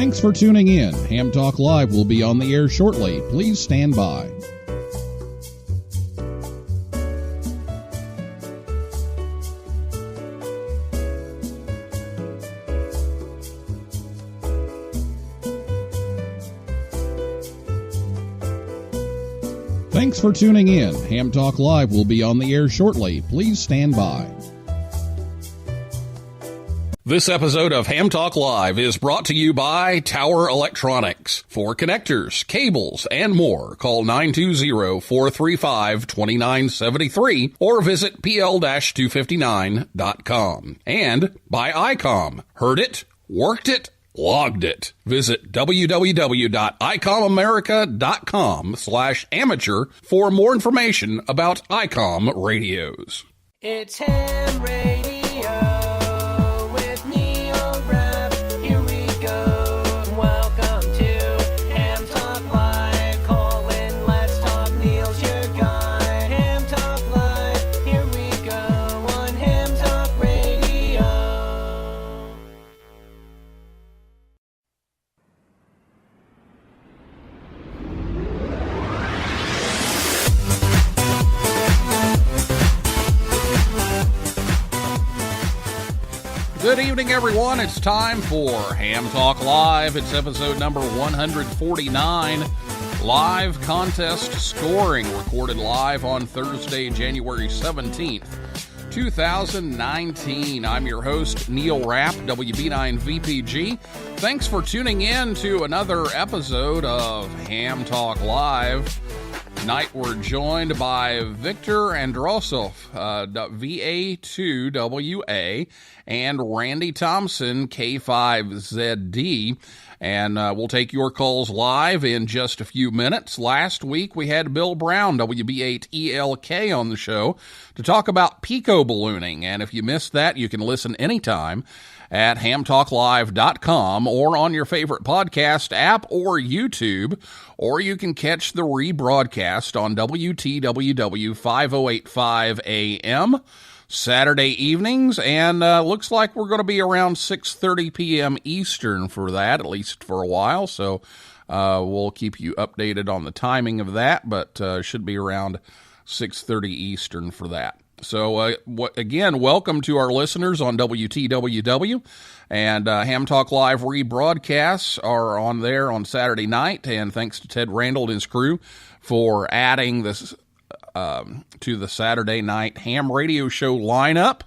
Thanks for tuning in. Ham Talk Live will be on the air shortly. Please stand by. Thanks for tuning in. Ham Talk Live will be on the air shortly. Please stand by. This episode of Ham Talk Live is brought to you by Tower Electronics. For connectors, cables, and more, call 920-435-2973 or visit pl-259.com. And by ICOM. Heard it? Worked it? Logged it. Visit www.icomamerica.com/amateur for more information about ICOM radios. It's Ham Radio with Neil Rapp. Here we go. Welcome to Ham Talk Live. Call in, let's talk. Neil's your guy. Ham Talk Live. Here we go on Ham Talk Radio. Good evening, everyone. It's time for Ham Talk Live. It's episode number 149. Live contest scoring recorded live on Thursday, January 17th, 2019. I'm your host, Neil Rapp, WB9VPG. Thanks for tuning in to another episode of Ham Talk Live. Tonight we're joined by Victor Androsov, VA2WA, and Randy Thompson, K5ZD. And we'll take your calls live in just a few minutes. Last week we had Bill Brown, WB8ELK, on the show to talk about pico ballooning. And if you missed that, you can listen anytime at hamtalklive.com or on your favorite podcast app or YouTube, or you can catch the rebroadcast on WTWW 5085 AM Saturday evenings, and looks like we're going to be around 6:30 p.m. Eastern for that, at least for a while, so we'll keep you updated on the timing of that, but should be around 6:30 Eastern for that. So, again, welcome to our listeners on WTWW, and Ham Talk Live rebroadcasts are on there on Saturday night, and thanks to Ted Randall and his crew for adding this to the Saturday night ham radio show lineup.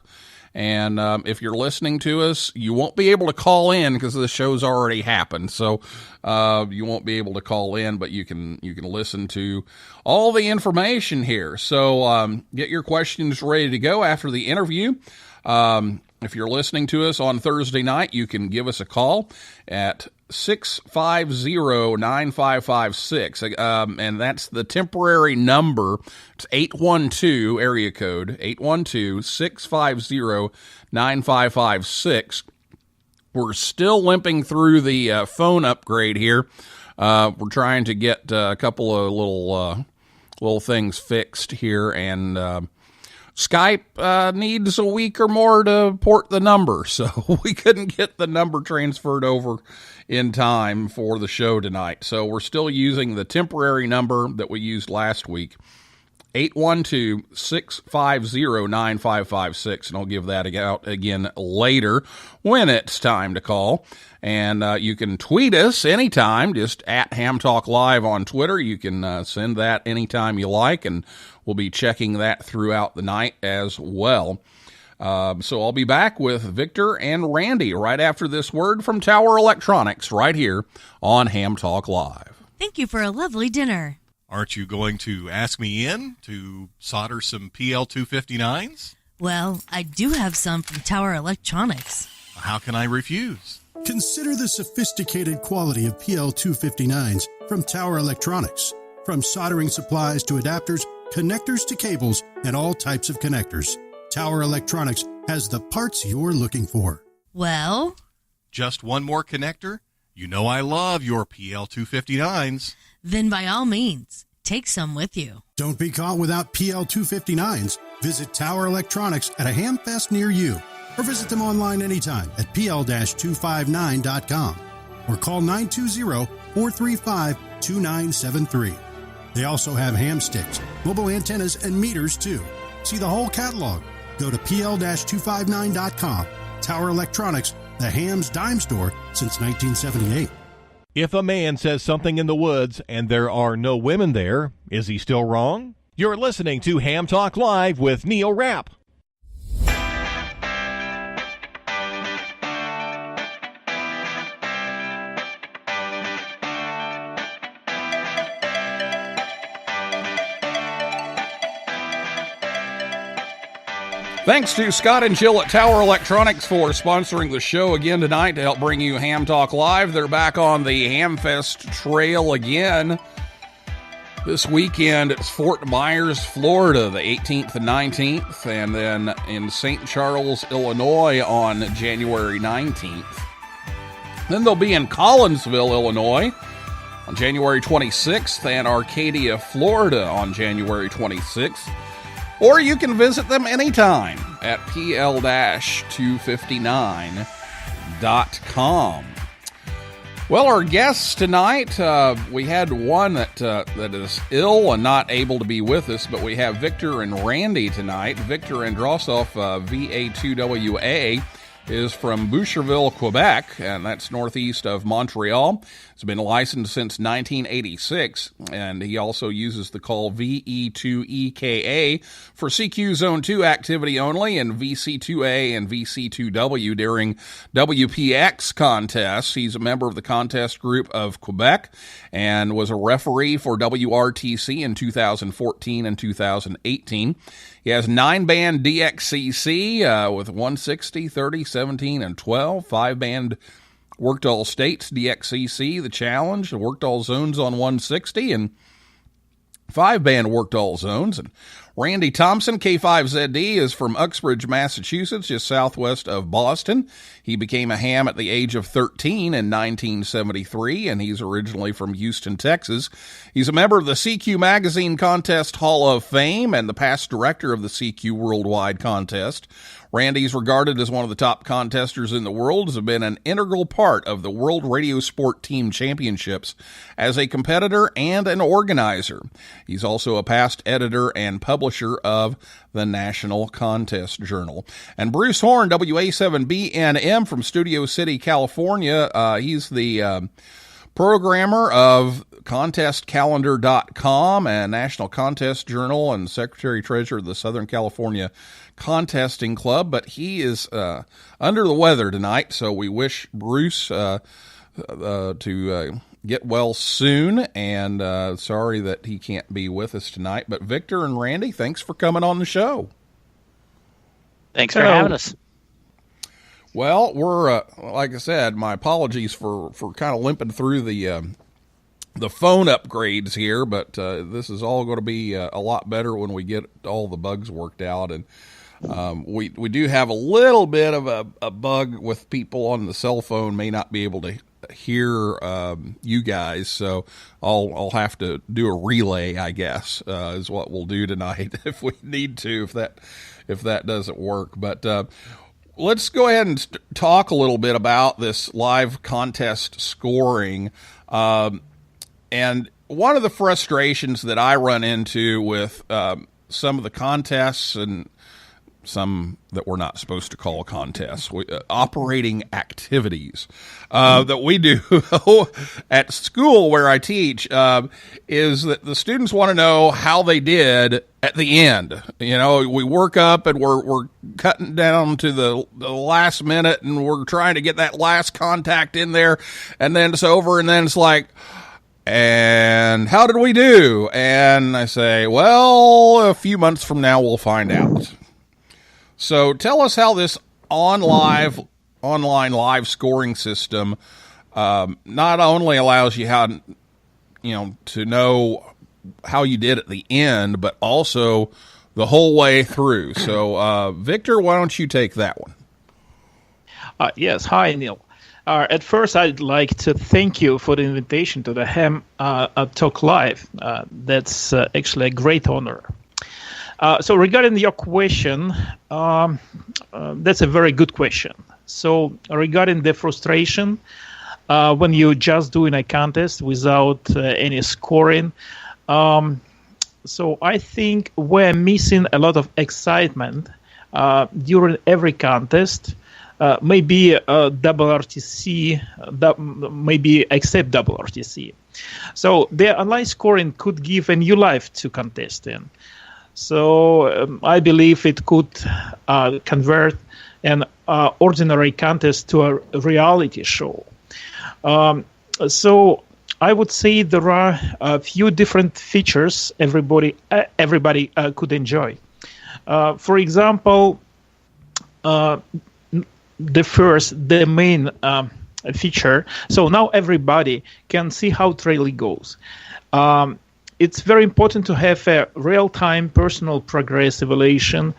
And if you're listening to us, you won't be able to call in because the show's already happened. So you won't be able to call in, but you can listen to all the information here. So get your questions ready to go after the interview. If you're listening to us on Thursday night, you can give us a call at 650-9556, and that's the temporary number. It's 812, area code, 812-650-9556. We're still limping through the phone upgrade here. We're trying to get a couple of little things fixed here, and Skype needs a week or more to port the number, so we couldn't get the number transferred over in time for the show tonight. So we're still using the temporary number that we used last week, 812-650-9556, and I'll give that out again later when it's time to call. And you can tweet us anytime, just at Ham Talk Live on Twitter. You can send that anytime you like, and we'll be checking that throughout the night as well. So I'll be back with Victor and Randy right after this word from Tower Electronics right here on Ham Talk Live. Thank you for a lovely dinner. Aren't you going to ask me in to solder some PL259s? Well, I do have some from Tower Electronics. How can I refuse? Consider the sophisticated quality of PL259s from Tower Electronics. From soldering supplies to adapters, connectors to cables, and all types of connectors, Tower Electronics has the parts you're looking for. Well? Just one more connector? You know I love your PL259s. Then by all means, take some with you. Don't be caught without PL259s. Visit Tower Electronics at a Hamfest near you, or visit them online anytime at pl-259.com. or call 920-435-2973. They also have ham sticks, mobile antennas, and meters too. See the whole catalog. Go to pl-259.com. Tower Electronics, the ham's dime store since 1978. If a man says something in the woods and there are no women there, is he still wrong? You're listening to Ham Talk Live with Neil Rapp. Thanks to Scott and Jill at Tower Electronics for sponsoring the show again tonight to help bring you Ham Talk Live. They're back on the Hamfest Trail again. This weekend, it's Fort Myers, Florida, the 18th and 19th, and then in St. Charles, Illinois on January 19th. Then they'll be in Collinsville, Illinois on January 26th, and Arcadia, Florida on January 26th. Or you can visit them anytime at pl-259.com. Well, our guests tonight, we had one that is ill and not able to be with us, but we have Victor and Randy tonight. Victor Androsov, VA2WA, is from Boucherville, Quebec, and that's northeast of Montreal. He's been licensed since 1986, and he also uses the call VE2EKA for CQ Zone 2 activity only, and VC2A and VC2W during WPX contests. He's a member of the contest group of Quebec and was a referee for WRTC in 2014 and 2018. He has 9-band DXCC with 160, 30, 17, and 12. 5-band worked all states DXCC, the challenge, worked all zones on 160, and 5-band worked all zones. And Randy Thompson, K5ZD, is from Uxbridge, Massachusetts, just southwest of Boston. He became a ham at the age of 13 in 1973, and he's originally from Houston, Texas. He's a member of the CQ Magazine Contest Hall of Fame and the past director of the CQ Worldwide Contest. Randy's regarded as one of the top contesters in the world, has been an integral part of the World Radio Sport Team Championships as a competitor and an organizer. He's also a past editor and publisher of the National Contest Journal. And Bruce Horn, WA7BNM from Studio City, California, he's the programmer of ContestCalendar.com and National Contest Journal and Secretary-Treasurer of the Southern California Contesting Club, but he is under the weather tonight, so we wish Bruce to get well soon, and sorry that he can't be with us tonight. But Victor and Randy, thanks for coming on the show. Thanks for having us. Well, we're like I said, my apologies for kind of limping through the phone upgrades here, but this is all going to be a lot better when we get all the bugs worked out. And we do have a little bit of a bug with people on the cell phone may not be able to hear you guys, so I'll have to do a relay, I guess, is what we'll do tonight if we need to, if that doesn't work. But let's go ahead and talk a little bit about this live contest scoring. And one of the frustrations that I run into with some of the contests and some that we're not supposed to call contests, operating activities that we do at school where I teach, is that the students want to know how they did at the end. You know, we work up and we're cutting down to the last minute and we're trying to get that last contact in there, and then it's over, and then it's like, and how did we do? And I say, well, a few months from now we'll find out. So tell us how this online live scoring system not only allows you to know how you did at the end, but also the whole way through. So Victor, why don't you take that one? Yes. Hi, Neil. At first, I'd like to thank you for the invitation to the Ham Talk Live. That's actually a great honor. So regarding your question, that's a very good question. So regarding the frustration, when you're just doing a contest without any scoring. So I think we're missing a lot of excitement during every contest. Maybe double RTC, maybe except double RTC. So the online scoring could give a new life to contesting. So I believe it could convert an ordinary contest to a reality show. So I would say there are a few different features everybody could enjoy. For example, the main feature. So now everybody can see how it really goes. It's very important to have a real-time personal progress evaluation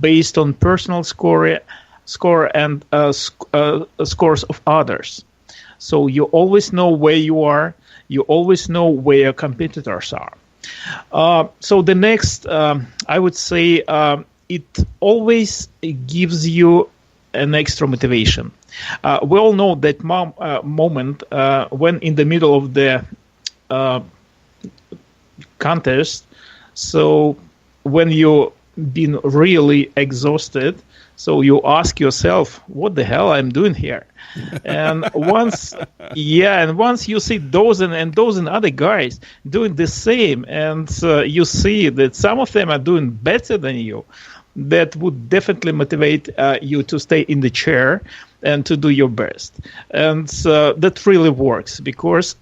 based on personal score and scores of others. So you always know where you are. You always know where your competitors are. So the next, I would say, it always gives you an extra motivation. We all know that moment when in the middle of the contest, so when you've been really exhausted, so you ask yourself, what the hell I'm doing here? And once you see dozen other guys doing the same, and you see that some of them are doing better than you, that would definitely motivate you to stay in the chair and to do your best. And that really works, because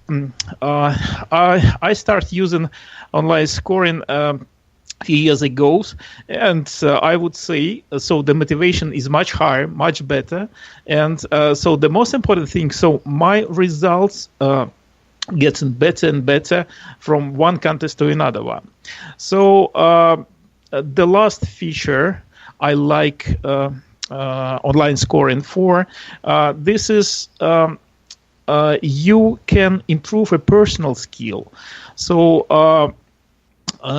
I started using online scoring a few years ago, and I would say so the motivation is much higher, much better. And so the most important thing, so my results getting better and better from one contest to another one. So the last feature I like online scoring for, this is you can improve a personal skill. So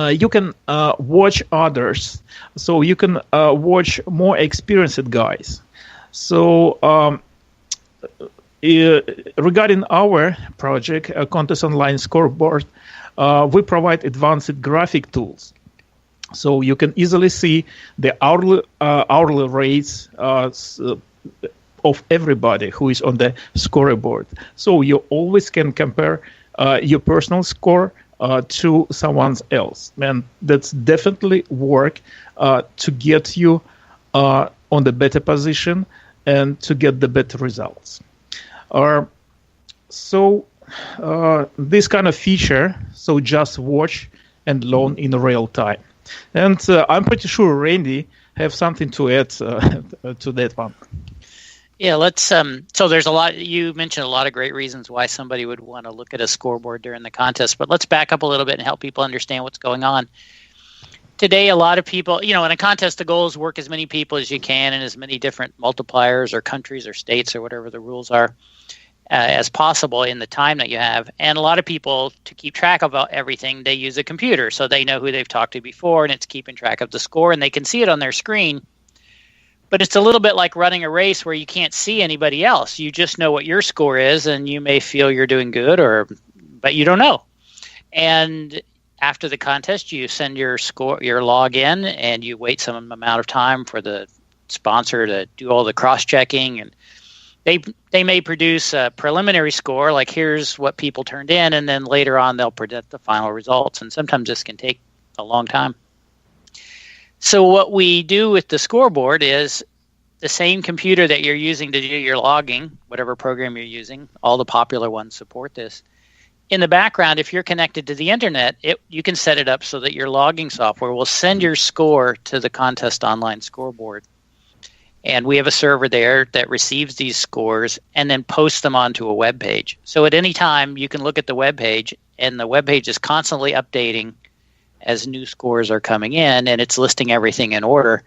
you can watch others. So you can watch more experienced guys. So regarding our project, Contest Online Scoreboard, we provide advanced graphic tools. So you can easily see the hourly rates of everybody who is on the scoreboard. So you always can compare your personal score to someone else, and that's definitely work to get you on the better position and to get the better results. So this kind of feature, so just watch and learn in real time. And I'm pretty sure Randy have something to add to that one. Yeah, let's. So there's a lot. You mentioned a lot of great reasons why somebody would want to look at a scoreboard during the contest. But let's back up a little bit and help people understand what's going on. Today, a lot of people, in a contest, the goal is work as many people as you can and as many different multipliers or countries or states or whatever the rules are as possible in the time that you have. And a lot of people, to keep track of everything, they use a computer. So they know who they've talked to before, and it's keeping track of the score, and they can see it on their screen. But it's a little bit like running a race where you can't see anybody else. You just know what your score is, and you may feel you're doing good, but you don't know. And after the contest, you send your log in, and you wait some amount of time for the sponsor to do all the cross-checking. And they may produce a preliminary score, like here's what people turned in, and then later on they'll present the final results. And sometimes this can take a long time. So what we do with the scoreboard is the same computer that you're using to do your logging, whatever program you're using, all the popular ones support this. In the background, if you're connected to the internet, you can set it up so that your logging software will send your score to the Contest Online Scoreboard. And we have a server there that receives these scores and then posts them onto a web page. So at any time, you can look at the web page, and the web page is constantly updating as new scores are coming in, and it's listing everything in order.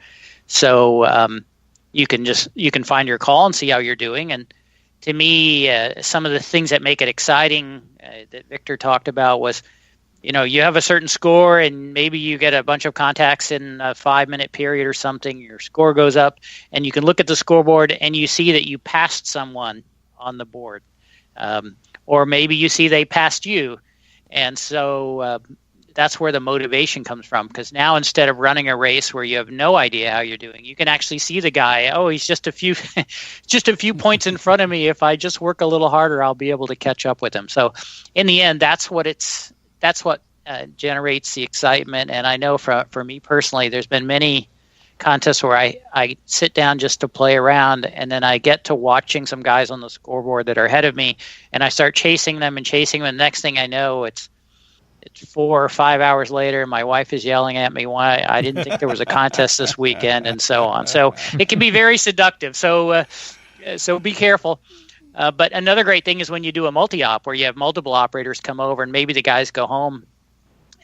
So you can find your call and see how you're doing. And to me, some of the things that make it exciting that Victor talked about was, you have a certain score, and maybe you get a bunch of contacts in a 5-minute period or something. Your score goes up, and you can look at the scoreboard, and you see that you passed someone on the board. Or maybe you see they passed you. And so that's where the motivation comes from, because now instead of running a race where you have no idea how you're doing, you can actually see the guy. Oh, he's just a few just a few points in front of me. If I just work a little harder, I'll be able to catch up with him. So in the end, that's what generates the excitement. And I know for me personally, there's been many contests where I sit down just to play around, and then I get to watching some guys on the scoreboard that are ahead of me, and I start chasing them. And the next thing I know, it's 4 or 5 hours later, my wife is yelling at me why I didn't think there was a contest this weekend, and so on. So it can be very seductive. So be careful. But another great thing is when you do a multi-op where you have multiple operators come over, and maybe the guys go home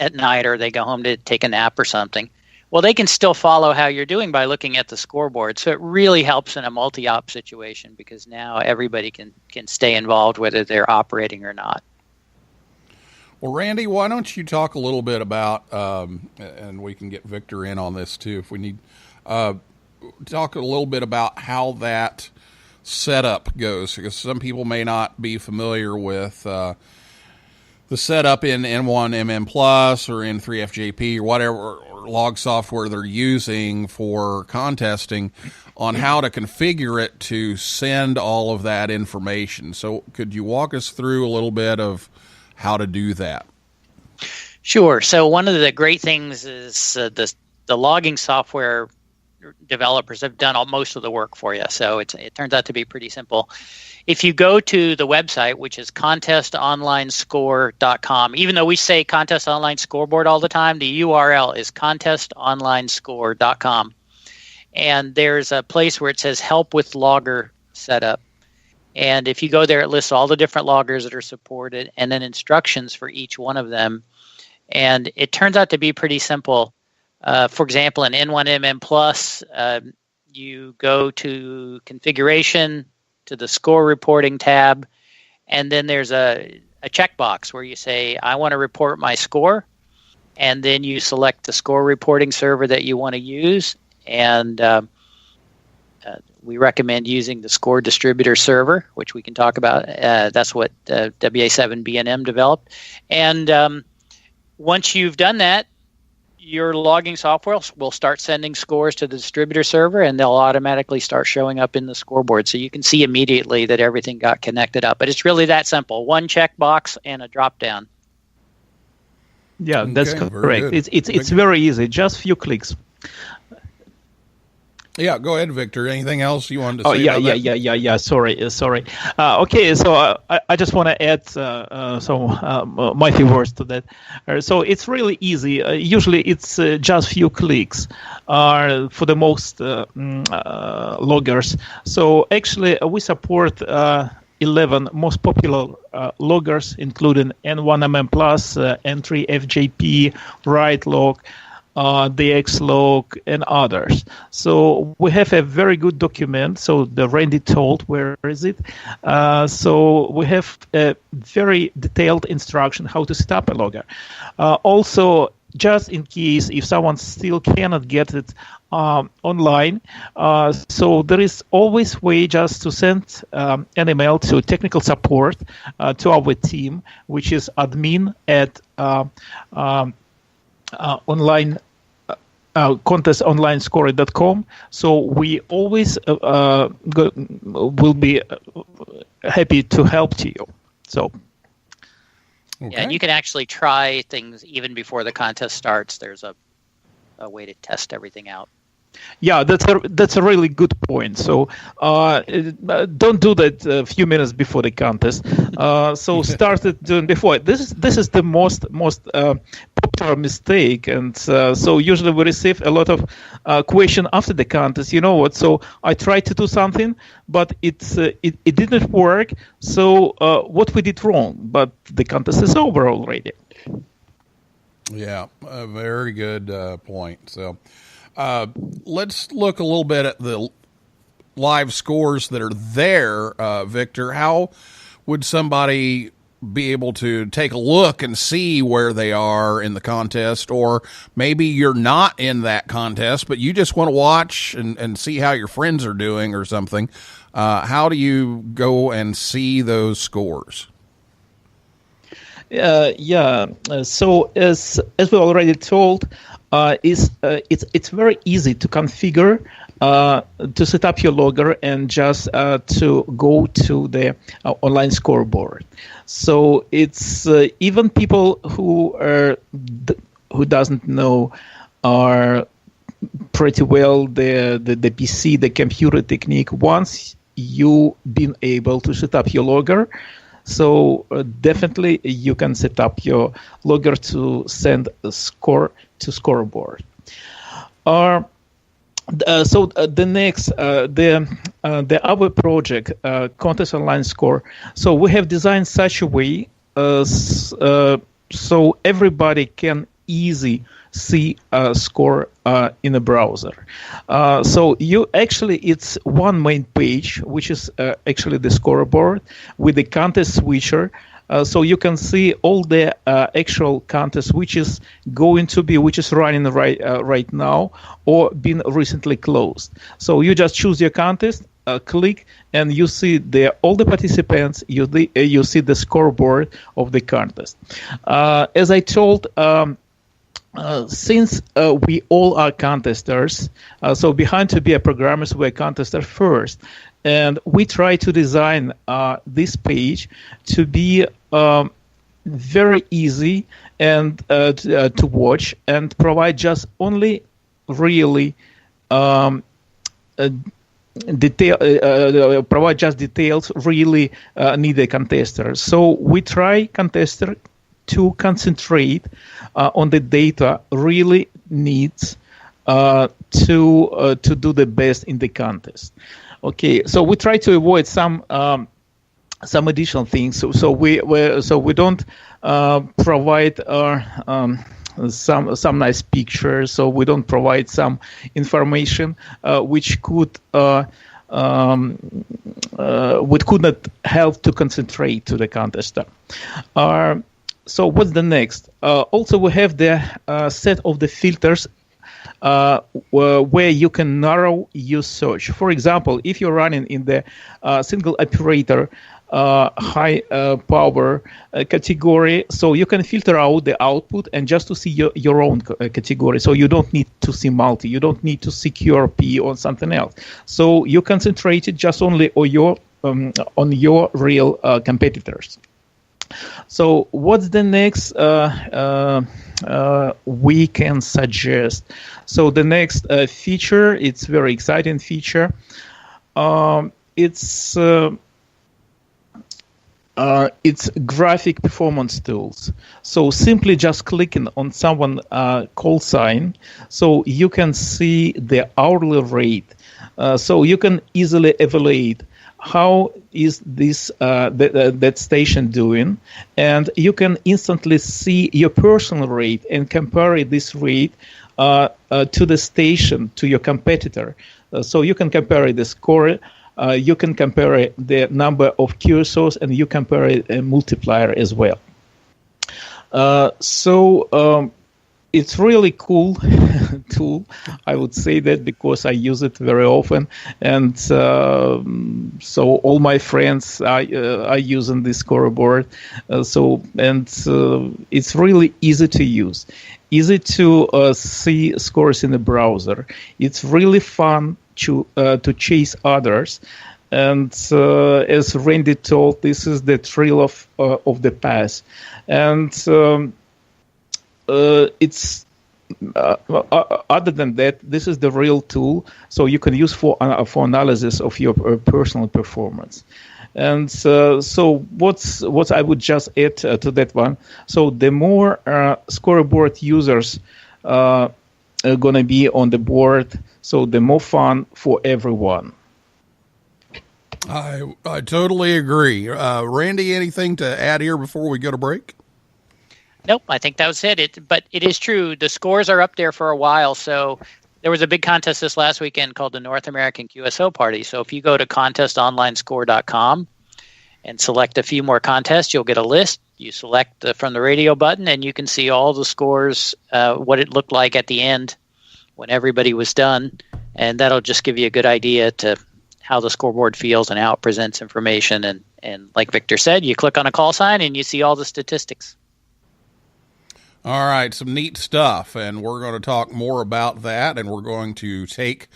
at night or they go home to take a nap or something. Well, they can still follow how you're doing by looking at the scoreboard. So it really helps in a multi-op situation, because now everybody can stay involved whether they're operating or not. Well, Randy, why don't you talk a little bit about, and we can get Victor in on this too if we need, talk a little bit about how that setup goes, because some people may not be familiar with the setup in N1MM Plus or N3FJP or whatever log software they're using for contesting, on how to configure it to send all of that information. So could you walk us through a little bit of how to do that? Sure. So one of the great things is the logging software developers have done most of the work for you. So it turns out to be pretty simple. If you go to the website, which is contestonlinescore.com, even though we say Contest Online Scoreboard all the time, the URL is contestonlinescore.com. And there's a place where it says Help with Logger Setup. And if you go there, it lists all the different loggers that are supported and then instructions for each one of them. And it turns out to be pretty simple. For example, in N1MM Plus, you go to Configuration, to the Score Reporting tab, and then there's a checkbox where you say, I want to report my score, and then you select the score reporting server that you want to use, and we recommend using the Score Distributor server, which we can talk about. That's what WA7BNM developed. And once you've done that, your logging software will start sending scores to the distributor server, and they'll automatically start showing up in the scoreboard. So you can see immediately that everything got connected up. But it's really that simple. One checkbox and a drop down. Yeah, that's Okay, correct. very good. It's very easy, just few clicks. Yeah, go ahead, Victor. Anything else you wanted to say? Oh, yeah. Sorry. Okay, so I just want to add my few words to that. So it's really easy. Usually it's just few clicks for the most loggers. So actually we support 11 most popular loggers, including N1MM Plus, N3FJP, WriteLog, DX log, and others. So we have a very good document. So the Randy told, where is it? So we have a very detailed instruction how to set up a logger. Also, just in case if someone still cannot get it online, so there is always way just to send an email to technical support to our team, which is admin at contestonlinescore.com. So we always will be happy to help you. So. Okay. Yeah, and you can actually try things even before the contest starts. There's a way to test everything out. Yeah, that's a really good point. So don't do that a few minutes before the contest. So start it doing before. This is the most popular mistake, and so usually we receive a lot of question after the contest. You know what? So I tried to do something, but it didn't work. So what we did wrong? But the contest is over already. Yeah, a very good point. So. Let's look a little bit at the live scores that are there, Victor. How would somebody be able to take a look and see where they are in the contest, or maybe you're not in that contest, but you just want to watch and see how your friends are doing or something. How do you go and see those scores? So as we already told, it's very easy to configure, to set up your logger and just to go to the online scoreboard. So it's even people who doesn't know are pretty well the PC, the computer technique. Once you've been able to set up your logger, so definitely you can set up your logger to send a score to Scoreboard. The next, the other project, Contest Online Score. So we have designed such a way so everybody can easy see a score in a browser. So it's one main page, which is actually the scoreboard with the contest switcher. So you can see all the actual contest which is running right now or been recently closed. So you just choose your contest, click, and you see all the participants. You see the scoreboard of the contest. As I told. Since we all are contesters, so behind to be a programmers, we're contester first, and we try to design this page to be very easy and to watch and provide just only really provide just details really needed contesters. So we try contester to concentrate on the data really needs to do the best in the contest. Okay, so we try to avoid some additional things. So we don't provide some nice pictures. So we don't provide some information which could not help to concentrate to the contester. So what's the next? Also, we have the set of the filters where you can narrow your search. For example, if you're running in the single operator high power category, so you can filter out the output and just to see your own category. So you don't need to see multi, you don't need to see QRP or something else. So you concentrate it just only on your real competitors. So what's the next we can suggest? So the next feature, it's very exciting feature. It's graphic performance tools. So simply just clicking on someone call sign, so you can see the hourly rate. So you can easily evaluate how is this that station doing, and you can instantly see your personal rate and compare this rate to the station, to your competitor. So you can compare the score, you can compare the number of QSOs, and you compare a multiplier as well. It's really cool tool. I would say that because I use it very often, and so all my friends are using this scoreboard. It's really easy to use, easy to see scores in the browser. It's really fun to chase others, and as Randy told, this is the thrill of the past, and. It's other than that, this is the real tool, so you can use for analysis of your personal performance. And so what I would just add to that one. So the more scoreboard users are going to be on the board, so the more fun for everyone. I totally agree. Randy, anything to add here before we go to break? Nope, I think that was it. But it is true. The scores are up there for a while. So there was a big contest this last weekend called the North American QSO Party. So if you go to contestonlinescore.com and select a few more contests, you'll get a list. You select from the radio button, and you can see all the scores, what it looked like at the end when everybody was done. And that'll just give you a good idea to how the scoreboard feels and how it presents information. And like Victor said, you click on a call sign and you see all the statistics. All right, some neat stuff, and we're going to talk more about that, and we're going to take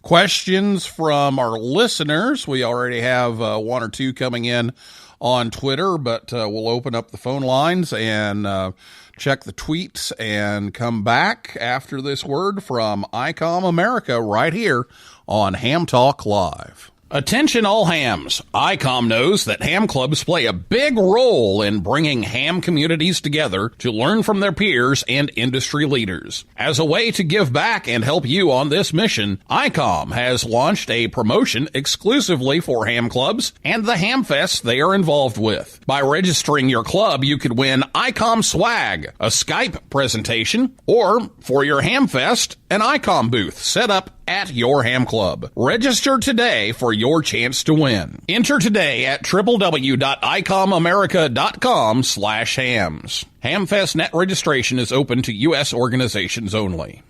questions from our listeners. We already have one or two coming in on Twitter, but we'll open up the phone lines and check the tweets and come back after this word from ICOM America right here on Ham Talk Live. Attention all hams. ICOM knows that ham clubs play a big role in bringing ham communities together to learn from their peers and industry leaders. As a way to give back and help you on this mission, ICOM has launched a promotion exclusively for ham clubs and the ham fest they are involved with. By registering your club, you could win ICOM swag, a Skype presentation, or for your ham fest, an ICOM booth set up at your ham club. Register today for your chance to win. Enter today at www.icomamerica.com/hams. Hamfest net registration is open to U.S. organizations only.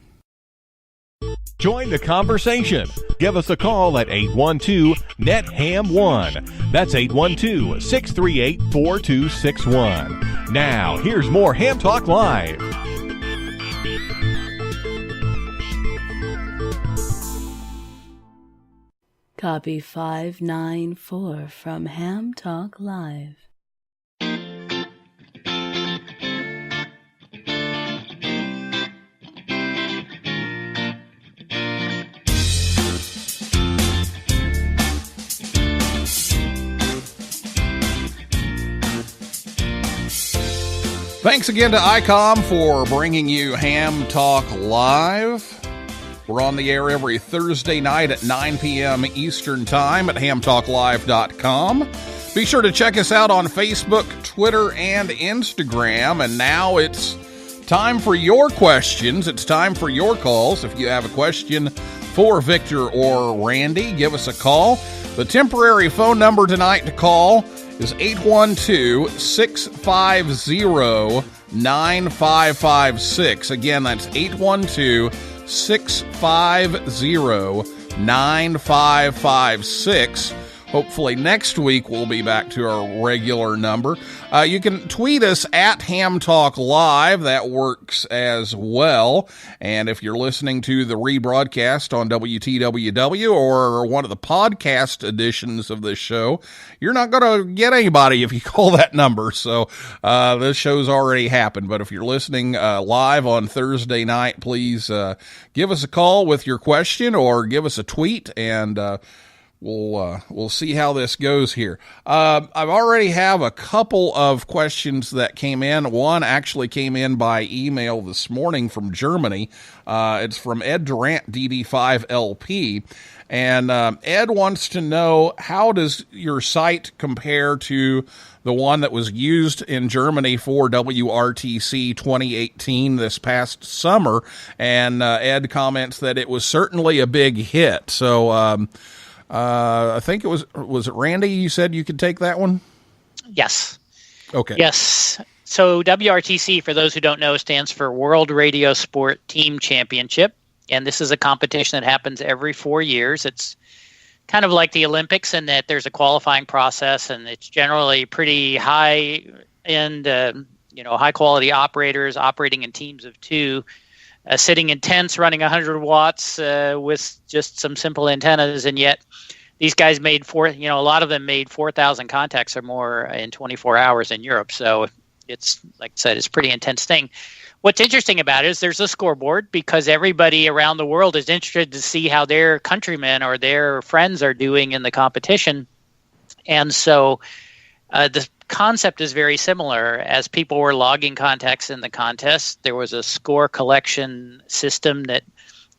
Join the conversation. Give us a call at 812-NET-HAM1. That's 812-638-4261. Now, here's more Ham Talk Live. Copy 594 from Ham Talk Live. Thanks again to ICOM for bringing you Ham Talk Live. We're on the air every Thursday night at 9 p.m. Eastern Time at hamtalklive.com. Be sure to check us out on Facebook, Twitter, and Instagram. And now it's time for your questions. It's time for your calls. If you have a question for Victor or Randy, give us a call. The temporary phone number tonight to call is 812-650-9556. Again, that's 812-650-9556. Hopefully next week we'll be back to our regular number. You can tweet us at Ham Talk Live. That works as well. And if you're listening to the rebroadcast on WTWW or one of the podcast editions of this show, you're not going to get anybody if you call that number. So this show's already happened. But if you're listening live on Thursday night, please give us a call with your question or give us a tweet, and we'll see how this goes here. I've already have a couple of questions that came in. One actually came in by email this morning from Germany. It's from Ed Durant, DD5LP. And Ed wants to know, how does your site compare to the one that was used in Germany for WRTC 2018 this past summer? And Ed comments that it was certainly a big hit. So I think it was it Randy? You said you could take that one? Yes. Okay. Yes. So WRTC, for those who don't know, stands for World Radio Sport Team Championship. And this is a competition that happens every 4 years. It's kind of like the Olympics in that there's a qualifying process, and it's generally pretty high-end, high-quality operators operating in teams of two, sitting in tents running 100 watts with just some simple antennas. And yet these guys made a lot of them made 4,000 contacts or more in 24 hours in Europe. So it's, like I said, it's a pretty intense thing. What's interesting about it is there's a scoreboard, because everybody around the world is interested to see how their countrymen or their friends are doing in the competition. And so the concept is very similar. As people were logging contacts in the contest, there was a score collection system that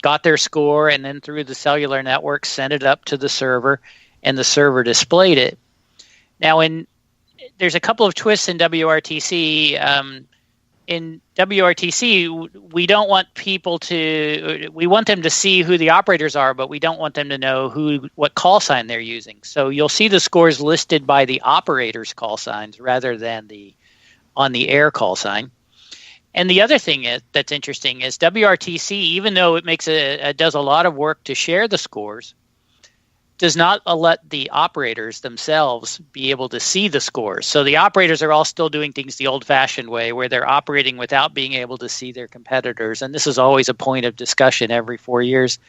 got their score, and then through the cellular network sent it up to the server, and the server displayed it. Now, there's a couple of twists in WRTC. in WRTC, we don't want people to. We want them to see who the operators are, but we don't want them to know what call sign they're using. So you'll see the scores listed by the operator's call signs rather than the on the air call sign. And the other thing that's interesting is WRTC, even though it does a lot of work to share the scores, does not let the operators themselves be able to see the scores. So the operators are all still doing things the old-fashioned way, where they're operating without being able to see their competitors. And this is always a point of discussion every 4 years.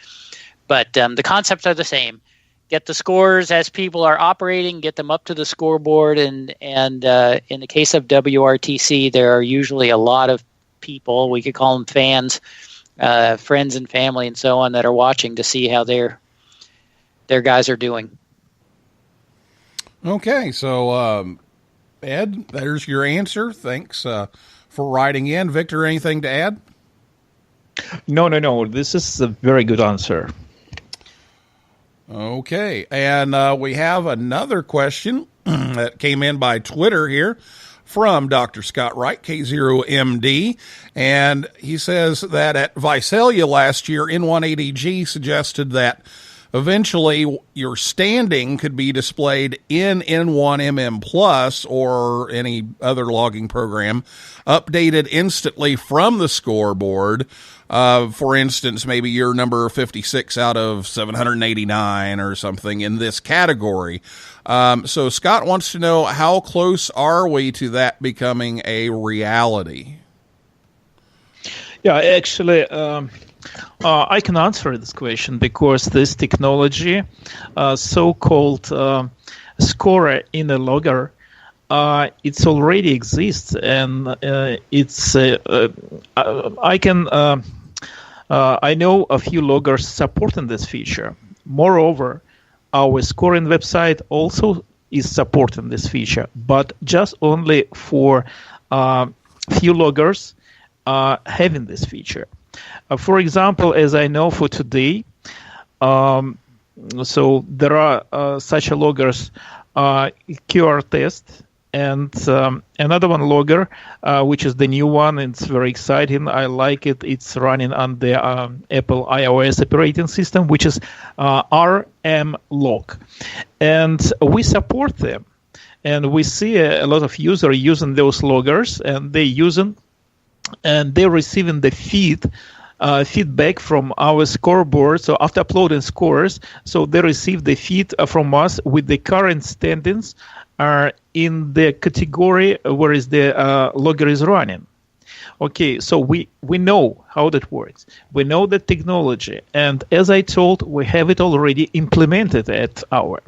But the concepts are the same. Get the scores as people are operating, get them up to the scoreboard. And in the case of WRTC, there are usually a lot of people, we could call them fans, friends and family and so on, that are watching to see how their guys are doing. Okay, so Ed, there's your answer. Thanks for writing in. Victor, anything to add? No. This is a very good answer. Okay, and we have another question that came in by Twitter here from Dr. Scott Wright, K0MD, and he says that at Visalia last year, N180G suggested that eventually your standing could be displayed in N1MM Plus or any other logging program, updated instantly from the scoreboard. For instance, maybe you're number 56 out of 789 or something in this category. So Scott wants to know, how close are we to that becoming a reality? Yeah, actually, I can answer this question because this technology, so-called scorer in a logger, it's already exists, and it's. I know a few loggers supporting this feature. Moreover, our scoring website also is supporting this feature, but just only for few loggers having this feature. For example, as I know for today, so there are such a loggers QR test, and another one logger, which is the new one. It's very exciting. I like it. It's running on the Apple iOS operating system, which is RM Log. And we support them. And we see a lot of users using those loggers, and they're receiving the feedback from our scoreboard. So after uploading scores, so they receive the feed from us with the current standings are in the category where is the logger is running. Okay, so we know how that works. We know the technology, and as I told, we have it already implemented at our.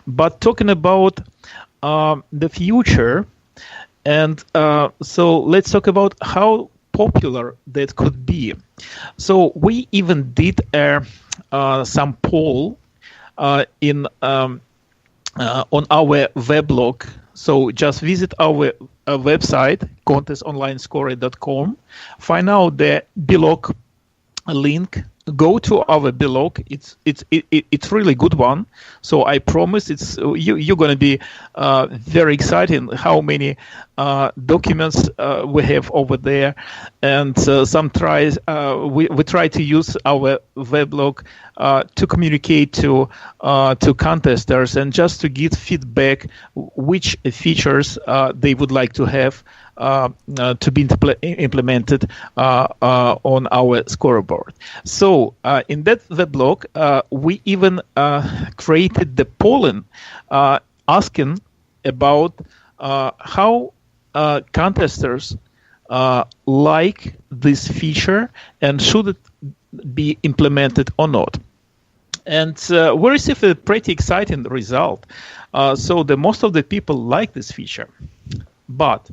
But talking about the future, and so let's talk about how popular that could be. So we even did some poll on our weblog. So just visit our website, contestonlinescorer.com, find out the blog link, go to our blog. It's really good one. So I promise you're going to be very excited how many documents we have over there, and we try to use our weblog to communicate to contesters and just to get feedback which features they would like to have to be implemented on our scoreboard. So in that weblog, we even created the polling asking about how contesters like this feature and should it be implemented or not. And we received a pretty exciting result. So the most of the people like this feature. But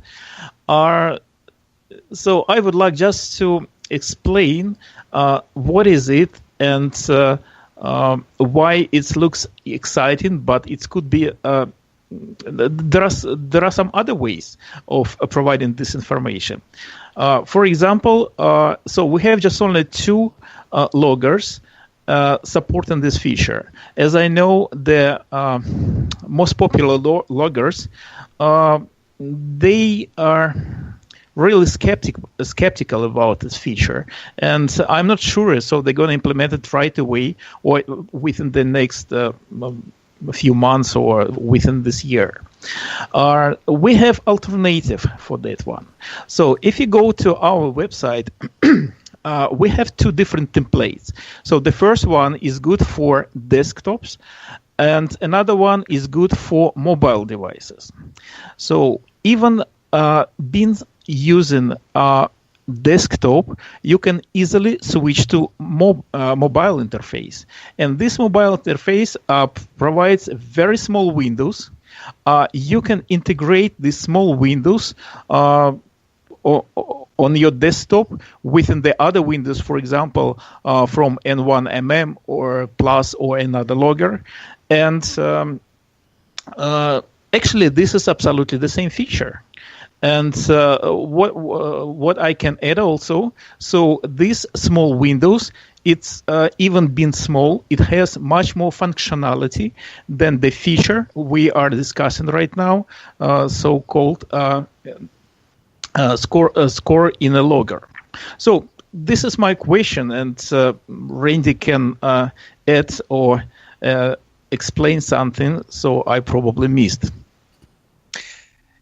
so I would like just to explain what is it and why it looks exciting, but it could be there are some other ways of providing this information. For example, so we have just only two loggers supporting this feature. As I know, the most popular loggers, they are really skeptical about this feature, and I'm not sure. So they're going to implement it right away, or within the next few months, or within this year. We have alternative for that one. So if you go to our website, we have two different templates. So the first one is good for desktops, and another one is good for mobile devices. So even being using desktop, you can easily switch to mobile interface. And this mobile interface provides very small windows. You can integrate these small windows on your desktop within the other windows, for example, from N1MM or Plus or another logger. And actually, this is absolutely the same feature. And what I can add also, so these small windows, it's even being small, it has much more functionality than the feature we are discussing right now, so-called score in a logger. So this is my question, and Randy can add or explain something, so I probably missed.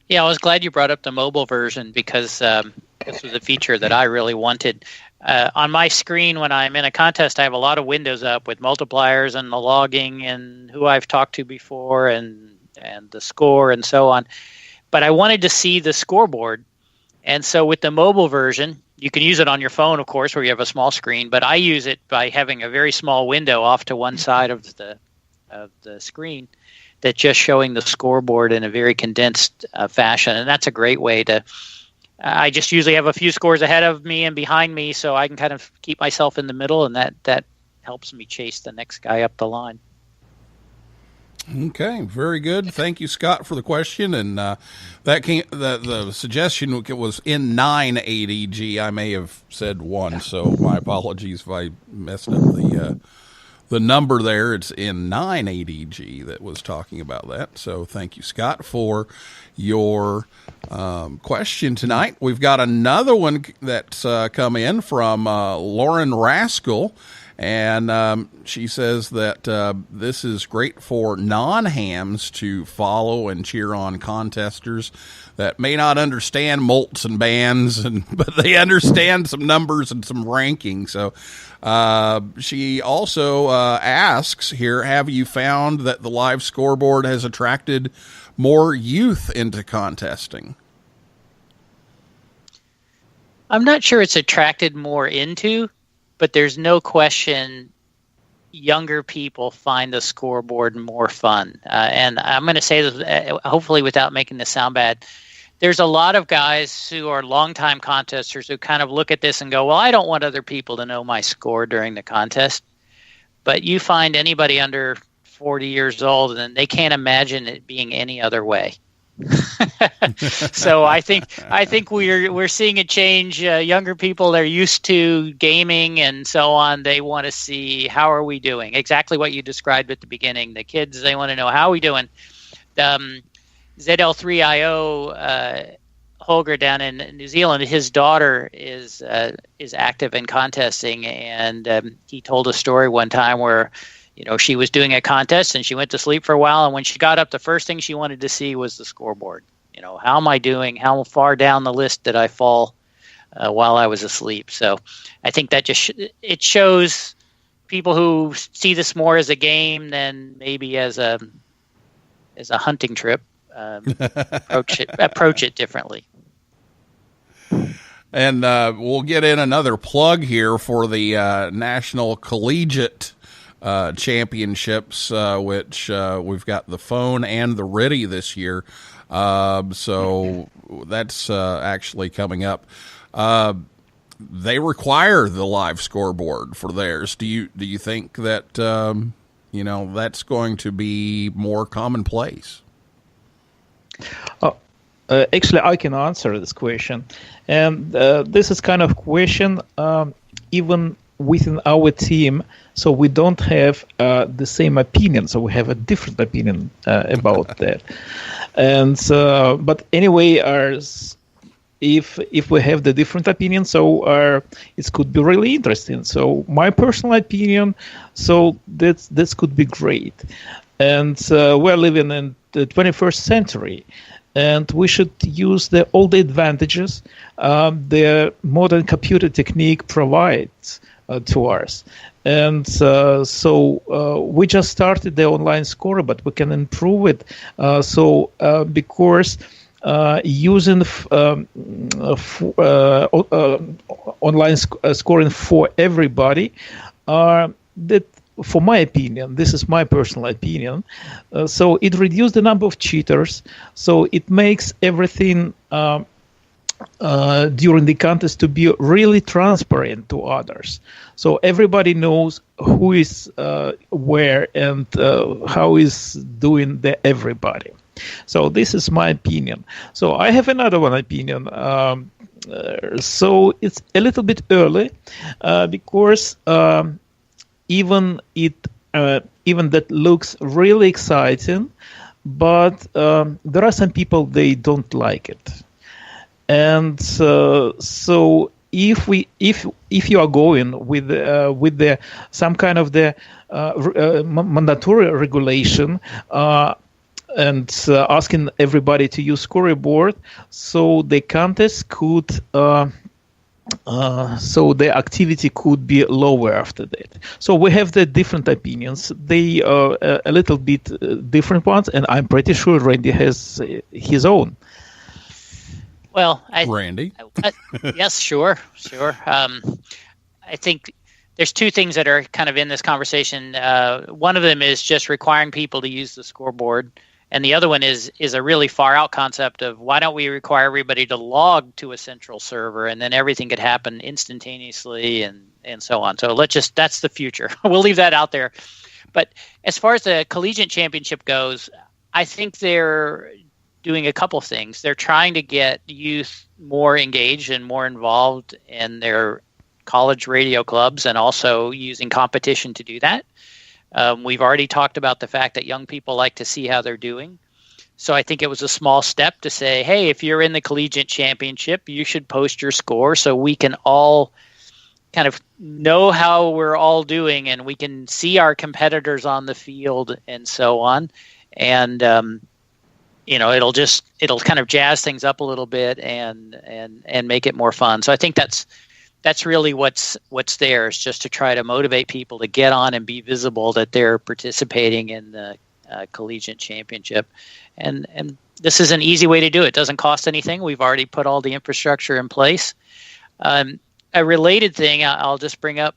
Yeah, I was glad you brought up the mobile version, because this was a feature that I really wanted. On my screen, when I'm in a contest, I have a lot of windows up with multipliers and the logging and who I've talked to before and the score and so on. But I wanted to see the scoreboard. And so with the mobile version, you can use it on your phone, of course, where you have a small screen. But I use it by having a very small window off to one side of the screen that's just showing the scoreboard in a very condensed fashion. And that's a great way to I just usually have a few scores ahead of me and behind me, so I can kind of keep myself in the middle, and that helps me chase the next guy up the line. Okay, very good. Thank you, Scott, for the question. And the suggestion was in 980G. I may have said 1, so my apologies if I messed up the number there. It's in 980G that was talking about that. So thank you, Scott, for your question tonight. We've got another one that's come in from Lauren Rascal. And she says that this is great for non-hams to follow and cheer on contesters that may not understand mults and bands, but they understand some numbers and some ranking. So she also asks here, have you found that the live scoreboard has attracted more youth into contesting? I'm not sure it's attracted more into, but there's no question younger people find the scoreboard more fun. And I'm going to say this, hopefully without making this sound bad, there's a lot of guys who are longtime contesters who kind of look at this and go, well, I don't want other people to know my score during the contest. But you find anybody under 40 years old, and they can't imagine it being any other way. So I think we're seeing a change. Younger people, they're used to gaming and so on. They want to see, how are we doing? Exactly what you described at the beginning. The kids, they want to know, how are we doing? ZL3IO Holger down in New Zealand, his daughter is active in contesting, and he told a story one time where, you know, she was doing a contest and she went to sleep for a while, and when she got up, the first thing she wanted to see was the scoreboard. You know, how am I doing? How far down the list did I fall while I was asleep? So I think that just it shows people who see this more as a game than maybe as a hunting trip approach it differently. And we'll get in another plug here for the National Collegiate Championships, which we've got the phone and the RTTY this year. So that's actually coming up. They require the live scoreboard for theirs. Do you think that that's going to be more commonplace? Actually, I can answer this question, and this is kind of question even within our team. So we don't have the same opinion. So we have a different opinion about that. And but anyway, if we have the different opinion, so it could be really interesting. So my personal opinion, so this could be great. And we're living in the 21st century, and we should use all the advantages the modern computer technique provides to us. And so we just started the online score, but we can improve it. Because using online scoring for everybody, that, for my opinion, this is my personal opinion, so it reduces the number of cheaters, so it makes everything during the contest to be really transparent to others. So everybody knows who is where and how is doing the everybody. So this is my opinion. So I have another one opinion. So it's a little bit early because even that looks really exciting, but there are some people, they don't like it. And so if you are going with the some kind of the mandatory regulation and asking everybody to use Scoreboard, so the contest could so the activity could be lower after that. So we have the different opinions. They are a little bit different ones, and I'm pretty sure Randy has his own. Well, Randy? Yes, sure. I think there's two things that are kind of in this conversation. One of them is just requiring people to use the Scoreboard, and the other one is a really far out concept of why don't we require everybody to log to a central server, and then everything could happen instantaneously and so on. So that's the future. We'll leave that out there. But as far as the collegiate championship goes, I think they're doing a couple of things. They're trying to get youth more engaged and more involved in their college radio clubs, and also using competition to do that. We've already talked about the fact that young people like to see how they're doing. So I think it was a small step to say, hey, if you're in the collegiate championship, you should post your score so we can all kind of know how we're all doing, and we can see our competitors on the field and so on. And it'll kind of jazz things up a little bit and make it more fun. So I think that's really what's there, is just to try to motivate people to get on and be visible that they're participating in the collegiate championship. And this is an easy way to do it. It doesn't cost anything. We've already put all the infrastructure in place. A related thing I'll just bring up,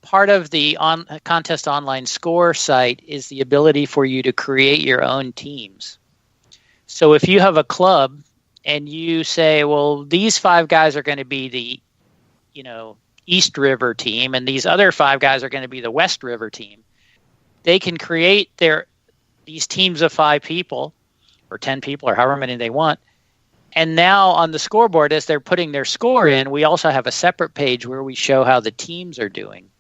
part of the contest online score site is the ability for you to create your own teams. So if you have a club and you say, well, these 5 guys are going to be the East River team, and these other 5 guys are going to be the West River team, they can create these teams of 5 people or 10 people or however many they want. And now on the scoreboard, as they're putting their score in, we also have a separate page where we show how the teams are doing.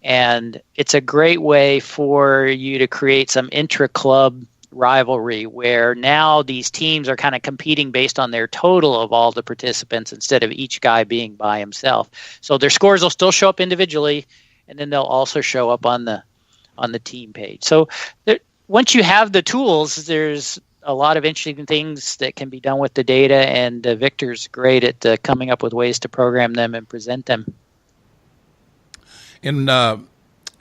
And it's a great way for you to create some intra-club rivalry, where now these teams are kind of competing based on their total of all the participants instead of each guy being by himself. So their scores will still show up individually, and then they'll also show up on the team page. So once you have the tools, there's a lot of interesting things that can be done with the data, and Victor's great at coming up with ways to program them and present them. In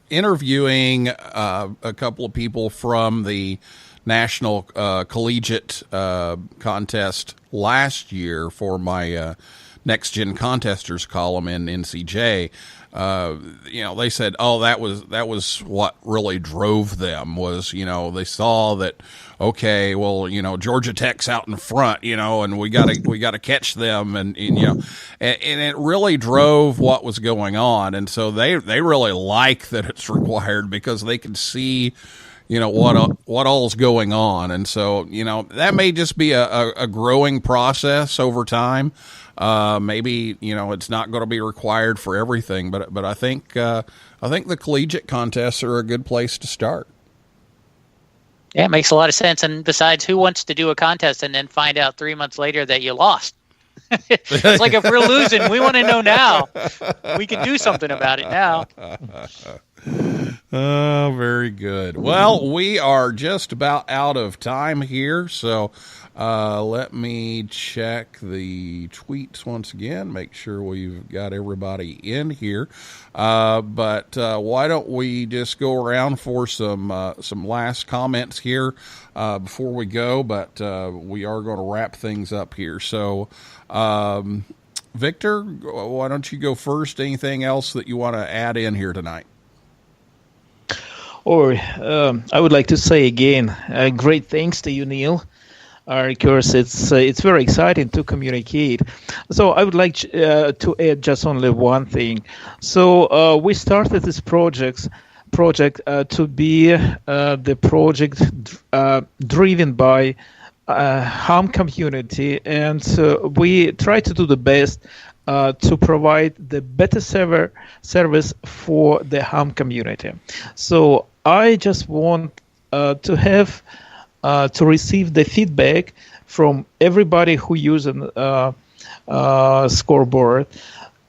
interviewing a couple of people from the National Collegiate Contest last year for my Next Gen Contesters column in NCJ, they said, that was what really drove them, was, they saw that, okay, well, Georgia Tech's out in front, and we gotta catch them, and it really drove what was going on. And so they really like that it's required, because they can see, what all's going on. And so, that may just be a growing process over time. Maybe, it's not going to be required for everything, but I think the collegiate contests are a good place to start. Yeah, it makes a lot of sense. And besides, who wants to do a contest and then find out 3 months later that you lost? It's like if we're losing, we want to know now. We can do something about it now. Oh, very good. Well, we are just about out of time here, so let me check the tweets once again, make sure we've got everybody in here. But why don't we just go around for some last comments here before we go, but we are going to wrap things up here. So, Victor, why don't you go first? Anything else that you want to add in here tonight? I would like to say again, great thanks to you, Neil. Of course, it's very exciting to communicate. So I would like to add just only one thing. So we started this project to be the project driven by ham community, and we try to do the best to provide the better service for the ham community. So I just want to have to receive the feedback from everybody who uses Scoreboard.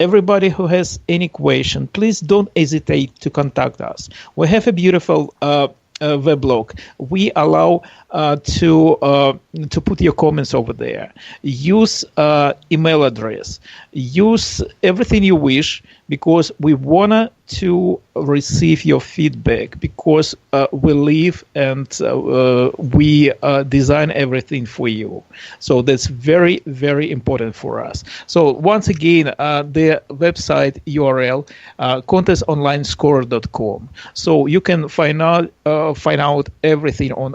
Everybody who has any question, please don't hesitate to contact us. We have a beautiful weblog. We allow to put your comments over there. Use email address. Use everything you wish, because we want to receive your feedback, because we live and we design everything for you. So that's very, very important for us. So once again, the website URL, contestonlinescore.com. So you can find out everything on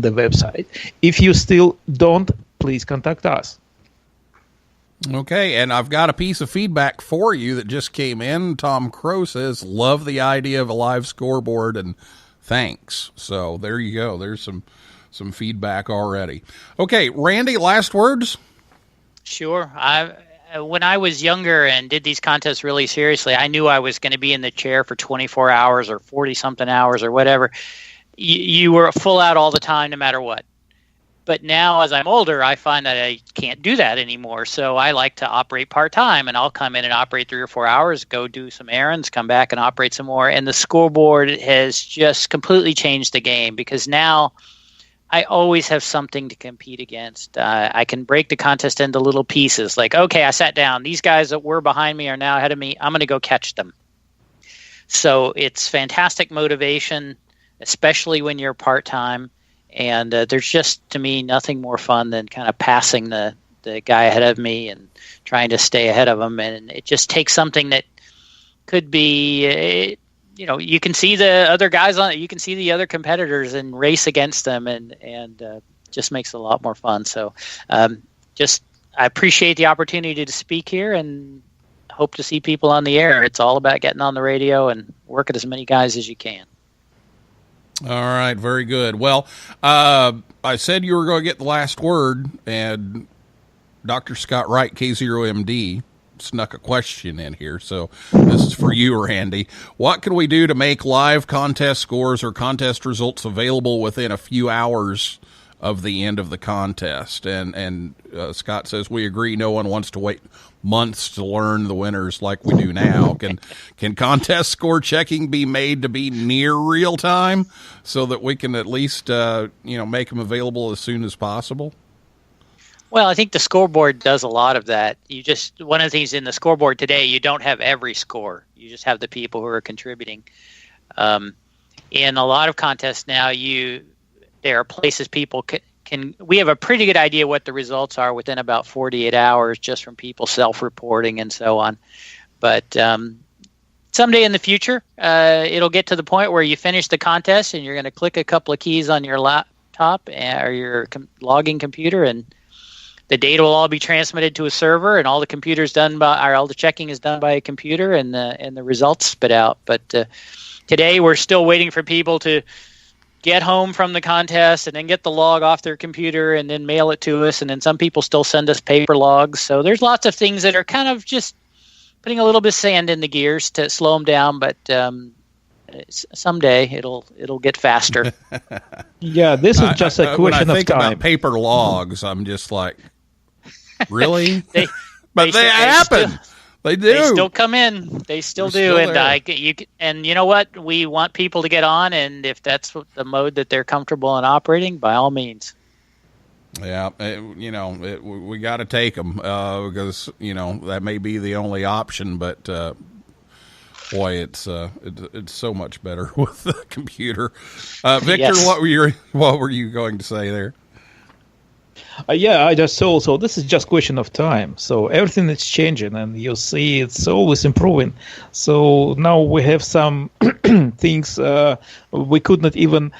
the website. If you still don't, please contact us. Okay, and I've got a piece of feedback for you that just came in. Tom Crow says, love the idea of a live scoreboard, and thanks. So there you go. There's some feedback already. Okay, Randy, last words? Sure. When I was younger and did these contests really seriously, I knew I was going to be in the chair for 24 hours or 40-something hours or whatever. You were full out all the time, no matter what. But now, as I'm older, I find that I can't do that anymore. So I like to operate part-time, and I'll come in and operate 3 or 4 hours, go do some errands, come back and operate some more. And the scoreboard has just completely changed the game, because now I always have something to compete against. I can break the contest into little pieces. Like, okay, I sat down. These guys that were behind me are now ahead of me. I'm going to go catch them. So it's fantastic motivation, especially when you're part-time. And there's just, to me, nothing more fun than kind of passing the guy ahead of me and trying to stay ahead of him. And it just takes something that could be, you can see the other guys on it. You can see the other competitors and race against them, and just makes it a lot more fun. So I appreciate the opportunity to speak here, and hope to see people on the air. It's all about getting on the radio and working as many guys as you can. All right, very good. Well, I said you were going to get the last word, and Dr. Scott Wright, K0MD, snuck a question in here, so this is for you, Randy. What can we do to make live contest scores or contest results available within a few hours of the end of the contest? And Scott says, we agree, no one wants to wait months to learn the winners like we do now. Can contest score checking be made to be near real time so that we can at least make them available as soon as possible? Well, I think the scoreboard does a lot of that. One of the things in the scoreboard today, you don't have every score. You just have the people who are contributing. In a lot of contests now, there are places people can. We have a pretty good idea what the results are within about 48 hours, just from people self-reporting and so on. But someday in the future, it'll get to the point where you finish the contest and you're going to click a couple of keys on your laptop or your logging computer, and the data will all be transmitted to a server, and all the all the checking is done by a computer, and the results spit out. But today, we're still waiting for people to get home from the contest and then get the log off their computer and then mail it to us. And then some people still send us paper logs. So there's lots of things that are kind of just putting a little bit of sand in the gears to slow them down. But someday it'll get faster. Yeah, this is just a question when I think of time. about paper logs, I'm just like, Really? But they happen. They do. They still come in. They still They're do. still And you know what? We want people to get on, and if that's the mode that they're comfortable in operating, by all means. Yeah, we got to take them because that may be the only option. But boy, it's so much better with the computer. Victor, Yes. what were you going to say there? Yeah, I just saw. So this is just question of time. So everything is changing, and you see it's always improving. So now we have some things we could not even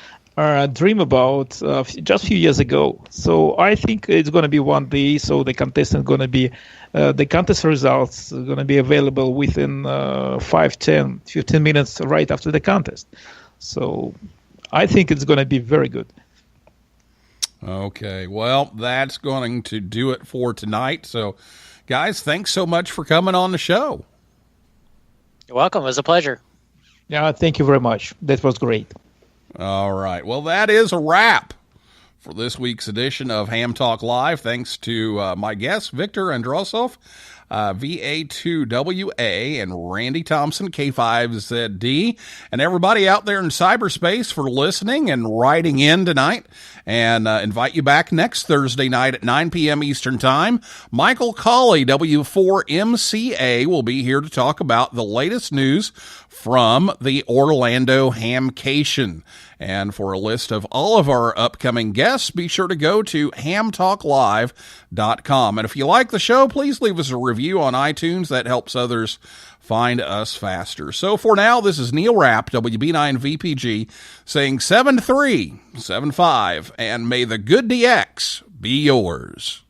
dream about just a few years ago. So I think it's going to be one day. So the contestant going to be the contest results are going to be available within 5, 10, 15 minutes right after the contest. So I think it's going to be very good. Okay, well, that's going to do it for tonight. So, guys, thanks so much for coming on the show. You're welcome. It was a pleasure. Yeah, thank you very much. That was great. All right. Well, that is a wrap for this week's edition of Ham Talk Live. Thanks to my guests, Victor Androsov, VA2WA, and Randy Thompson, K5ZD, and everybody out there in cyberspace for listening and writing in tonight. And invite you back next Thursday night at 9 p.m. Eastern Time. Michael Colley, W4MCA, will be here to talk about the latest news from the Orlando Hamcation. And for a list of all of our upcoming guests, be sure to go to hamtalklive.com. And if you like the show, please leave us a review on iTunes. That helps others find us faster. So for now, this is Neil Rapp, WB9VPG, saying 7375, and may the good DX be yours.